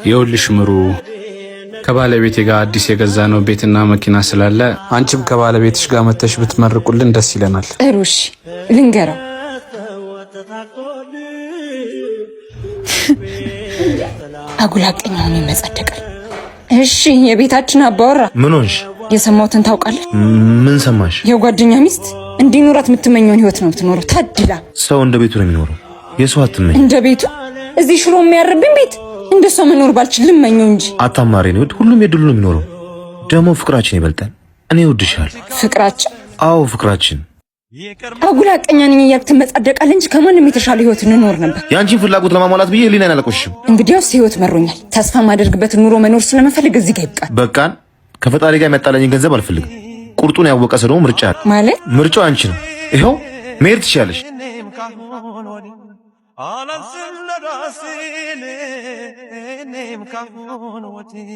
ይኸውልሽ ምሩ ከባለቤቴ ጋር አዲስ የገዛነው ቤትና መኪና ስላለ አንቺም ከባለቤትሽ ጋር መተሽ ብትመርቁልን ደስ ይለናል። እሩሽ ልንገረው አጉላቀኛውን ይመጻደቃል። እሺ የቤታችን አባወራ ምን ሆንሽ? የሰማሁትን ታውቃለህ? ምን ሰማሽ? የጓደኛ ሚስት እንዲኖራት የምትመኘውን ህይወት ነው የምትኖረው። ታድላ። ሰው እንደ ቤቱ ነው የሚኖረው። የሰው አትመኝ። እንደ ቤቱ እዚህ ሽሮ የሚያርብኝ ቤት እንደሷ መኖር ባልችል ልመኘው እንጂ። አታማሪ ነው። ሁሉም የድሉ ነው የሚኖረው። ደግሞ ፍቅራችን ይበልጣል። እኔ እወድሻለሁ። ፍቅራችን? አዎ ፍቅራችን። አጉላቀኛ ነኝ እያልክ ትመጻደቃለህ እንጂ ከማንም የተሻለ ህይወት እንኖር ነበር። ያንቺን ፍላጎት ለማሟላት ብዬ ህሊናን አላቆሽሽም። እንግዲያውስ ህይወት መሮኛል። ተስፋ ማደርግበት ኑሮ መኖር ስለምፈልግ እዚህ ጋር ይብቃል። በቃን። ከፈጣሪ ጋር የሚያጣላኝን ገንዘብ አልፈልግም። ቁርጡን ያወቀ ሰው ደግሞ ምርጫ ማለት ምርጫው አንቺ ነው። ይኸው መሄድ ትችያለሽ። አላስም ለራሴ እኔም ካሁን ወዲህ